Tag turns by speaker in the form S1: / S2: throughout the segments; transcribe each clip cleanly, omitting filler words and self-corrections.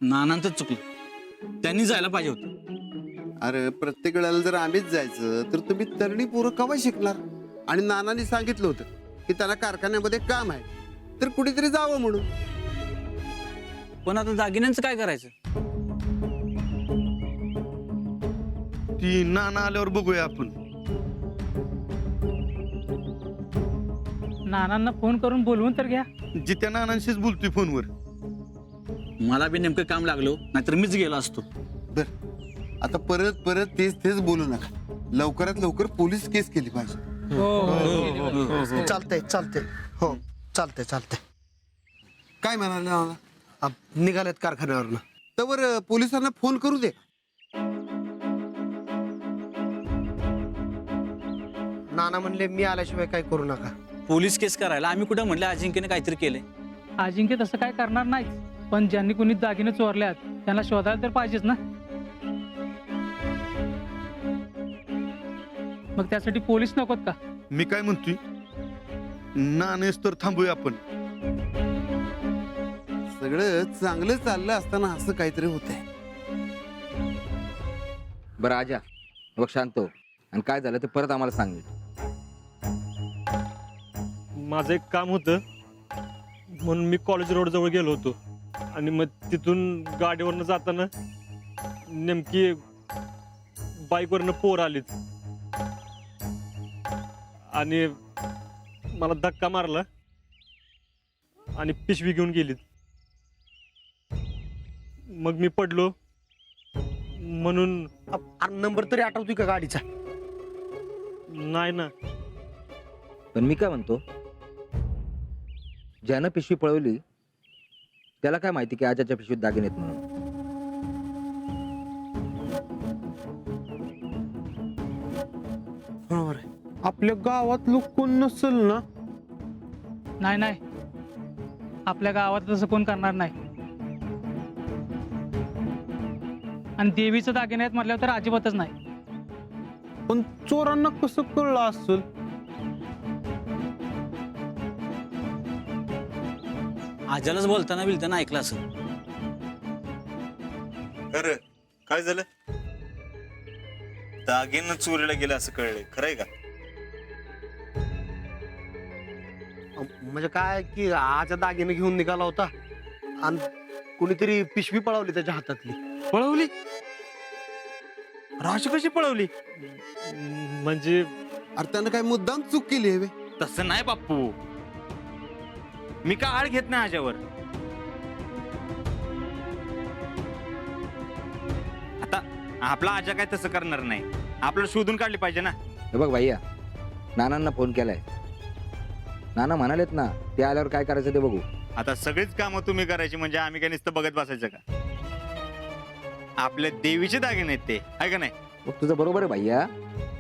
S1: नानांचं चुकलं, त्यांनी जायला पाहिजे होतं.
S2: अरे प्रत्येक वेळेला जर आम्हीच जायचं तर तुम्ही तरणी पोरं केव्हा शिकणार? आणि नानांनी सांगितलं होतं की त्याला कारखान्यामध्ये काम आहे तर कुठेतरी जावं म्हणून.
S1: पण आता दागिन्यांचं काय करायचं?
S3: ती नाना आल्यावर बघूया आपण.
S4: नानांना फोन करून बोलवून तर घ्या.
S3: जित्या नानांशीच बोलतोय फोनवर.
S1: मला बी नेमकं काम लागलो, नाहीतर मीच गेलो असतो.
S2: बर आता परत परत तेच बोलू नका. लवकरात लवकर पोलीस केस केली पाहिजे.
S5: चालतंय चालतंय. हो चालतंय चालतंय.
S2: काय म्हणाले मला?
S5: निघालेत कारखान्यावरनं.
S2: तर पोलिसांना फोन करू दे.
S5: नाना म्हणले मी आल्याशिवाय काय करू नका.
S1: पोलीस केस करायला आम्ही कुठं म्हणलं अजिंक्यने काहीतरी केलंय?
S4: अजिंक्य तसं काय करणार नाही, पण ज्यांनी कुणी दागिने चोरल्यात त्यांना शोधायला तर पाहिजेच ना. मग त्यासाठी पोलीस नकोत का?
S3: मी काय म्हणतोय, नानेस तर थांबूया आपण.
S2: सगळं चांगलं चाललं असताना असं काहीतरी होतंय.
S6: बरं आजा, बघ शांत हो. आणि काय झालं ते परत आम्हाला सांग.
S7: माझं एक काम होतं म्हणून मी कॉलेज रोड जवळ गेलो होतो आणि मग तिथून गाडीवरनं जाताना नेमकी बाईकवरनं पोर आलीत आणि मला धक्का मारला आणि पिशवी घेऊन गेलीत. मग मी पडलो म्हणून.
S5: नंबर तरी आठवतोय का गाडीचा?
S7: नाही ना.
S6: पण मी काय म्हणतो, ज्यानं पिशवी पळवली त्याला काय माहिती की आजाच्या पिशवीत दागिने आहेत म्हणून?
S5: बरोबर आहे. आपल्या गावात लोक कोण नसेल ना?
S4: नाही नाही, आपल्या गावात तसं कोण करणार नाही. आणि देवीचं दागिने आहेत म्हटल्यावर तर अजिबातच नाही.
S5: पण चोरांना कसं कळलं असेल?
S1: आजालाच बोलताना ऐकलं असं.
S8: खरं काय झालं? दागिनं चोरीला गेलं असं कळलंय, खरंय का?
S5: म्हणजे काय की आजा दागिने घेऊन निघाला होता आणि कुणीतरी पिशवी पळवली त्याच्या हातातली.
S8: पळवली? राशी कशी पळवली?
S7: म्हणजे
S2: अरे त्यानं काय मुद्दाम चूक केली आहे बे?
S8: तसं नाही बाप्पू, मी का आळ घेत नाही आजावर. आता आपला आजा काय तसं करणार नाही, आपल्याला शोधून काढली पाहिजे ना.
S6: हे बघ भैया, नानांना फोन केलाय. नाना म्हणालेत ना ते आल्यावर काय करायचं ते बघू.
S8: आता सगळीच कामं तुम्ही करायची म्हणजे आम्ही काय नुसतं बघत बसायचं का? आपल्या देवीचे दागिने आहेत ते, आहे का नाही?
S6: मग तुझं बरोबर आहे भैया,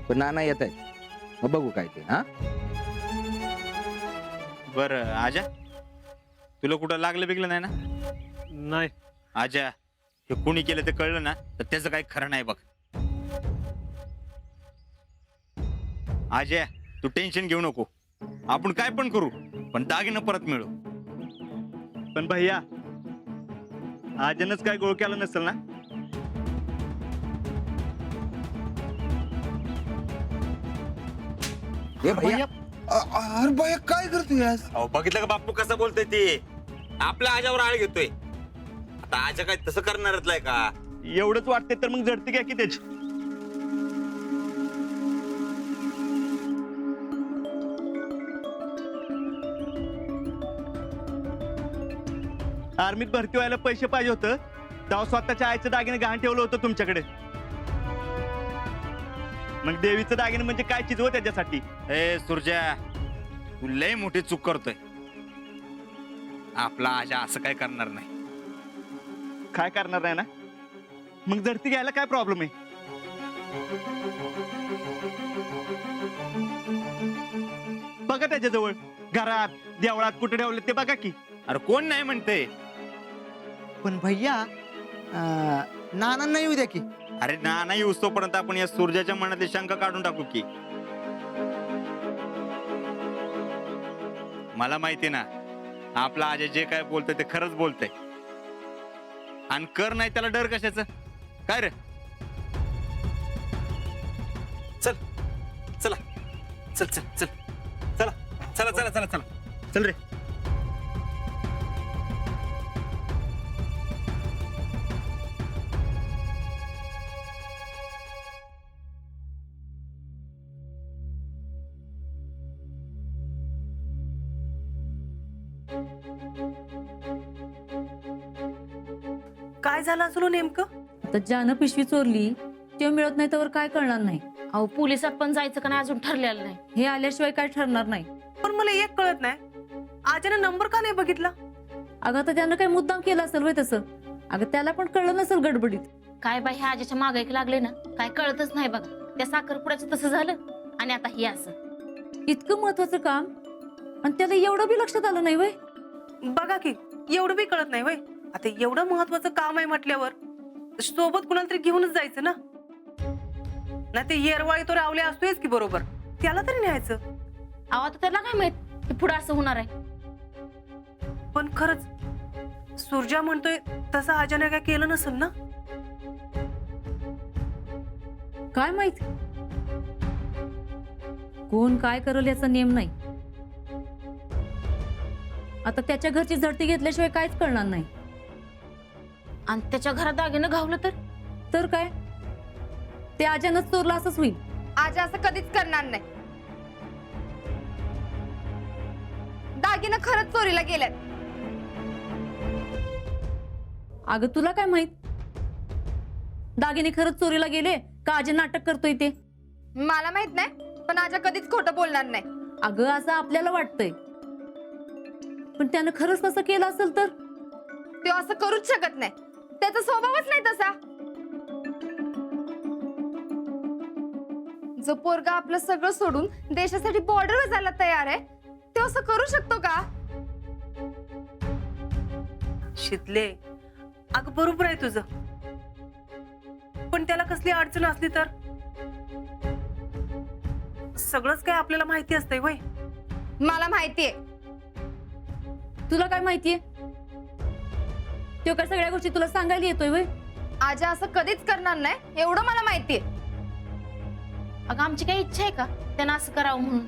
S6: पण नाना येत आहे, मग बघू काय ते. हा
S8: बरं आजा, तुला कुठं लागलं बिगलं नाही ना?
S7: नाही.
S8: आजा, हे कोणी केलं ते कळलं ना तर त्याचं काही खरं नाही बघ. आजा तू टेन्शन घेऊ नको, आपण काय पण करू पण दागिनं परत मिळू.
S7: पण भैया, आजनच काय गोळ केला नसेल ना?
S6: हे भैया,
S2: अरे बाया काय करतोय आज?
S8: अहो बघितलं का बाप्पू कसं बोलतोय ते? आपल्या आजावर आळ घेतोय. आता आजा काय तसं करणारच नाही का?
S7: एवढंच वाटते तर मग झडती घ्या की त्याची. आर्मीत भरती व्हायला पैसे पाहिजे होतं, तेव्हा स्वतःच्या आईचं दागिने गहाण ठेवलं होतं तुमच्याकडे. मग देवीचं दागिने म्हणजे काय चीज हो त्याच्यासाठी?
S8: ए सुरजा, तू लय मोठी चूक करतोय. आपला आजा असं काय करणार नाही.
S7: काय करणार नाही ना? मग झडती घ्यायला काय प्रॉब्लेम आहे? बघा त्याच्याजवळ, घरात, देवळात कुठे ठेवले ते बघा की.
S8: अरे कोण नाही म्हणते?
S5: पण भैया नानांना येऊ द्या की.
S8: अरे ना नाही तोपर्यंत आपण या सूर्याच्या मनातली शंका काढून टाकू की. मला माहिती ना आपला आजा जे काय बोलतोय ते खरंच बोलतोय. आणि कर नाही त्याला डर कशाचं काय रे? चल चला चल चल चल चला चला चला चला चला चल रे.
S9: काय झालं असेल हो नेमकं?
S10: तर ज्यानं पिशवी चोरली ते मिळत नाही तर काय करणार नाही.
S11: अहो पोलिसात पण जायचं का नाही अजून ठरलेलं नाही.
S10: हे आल्याशिवाय काय ठरणार नाही.
S9: पण मला एक कळत नाही, आजीनं नंबर का नाही बघितला?
S10: अगं तर त्यानं काही मुद्दाम केलं असेल होय तसं. अगं त्याला पण कळलं नसेल गडबडीत.
S11: काय बाई ह्या आजीच्या मागे एक लागले ना, काय कळतच नाही बघा. त्या साखरपुड्याचं तसं झालं आणि आता हे असं.
S10: इतकं महत्वाचं काम आणि त्याला एवढं बी लक्षात आलं नाही वय.
S9: बघा की एवढं बी कळत नाही वय. आता एवढं महत्वाचं काम आहे म्हटल्यावर सोबत कुणाला तरी घेऊनच जायचं ना. नाही ते येरवाळी तो रावले असतोयच की बरोबर, त्याला तरी न्यायचं.
S11: अहो आता त्याला काय माहित की पुढे असं होणार आहे.
S9: पण खरंच सुरजा म्हणतोय तसं आजाने काय केलं नसेल ना?
S10: काय माहित कोण काय करल याचा नेम नाही. आता त्याच्या घरची झडती घेतल्याशिवाय काहीच कळणार नाही.
S11: आणि त्याच्या घरात दागिनं घावलं
S10: तर काय ते आजानच चोरला असंच होईल.
S12: आजा असं कधीच करणार नाही. दागिनं खरंच चोरीला गेल्यात.
S10: अगं तुला काय माहित दागिने खरंच चोरीला गेले का आजी नाटक करतोय ते?
S12: मला माहित नाही, पण आजा कधीच खोटं बोलणार नाही.
S10: अगं असं आपल्याला वाटतंय, पण त्यानं खरंच तसं केलं असेल तर?
S12: तो असं करूच शकत नाही, त्याचा स्वभावच नाही तसा. जो पोरगा आपलं सगळं सोडून देशासाठी बॉर्डरवर जायला तयार आहे, तो असं करू शकतो का?
S9: शितले, अगं बरोबर आहे तुझं, पण त्याला कसली अडचण असली तर? सगळंच काय आपल्याला माहिती असतंय वय.
S12: मला माहितीये.
S10: तुला काय माहितीये? तो काय सगळ्या गोष्टी तुला सांगायला येतोय वय?
S12: आजा असं कधीच करणार नाही एवढं मला माहितीये.
S11: अगं आमची काही इच्छा आहे का त्यांना असं करावं म्हणून?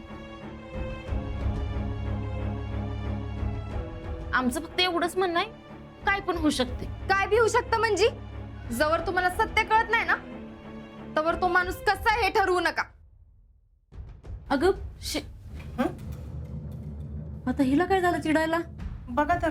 S11: आमचं फक्त एवढंच म्हणणं आहे, काय पण होऊ शकते.
S12: काय भी होऊ शकतं म्हणजे? जवळ तुम्हाला सत्य कळत नाही ना, तवर तो माणूस कसा आहे हे ठरवू नका.
S10: अगं आता हिला काय झालं चिडायला?
S9: बघा तर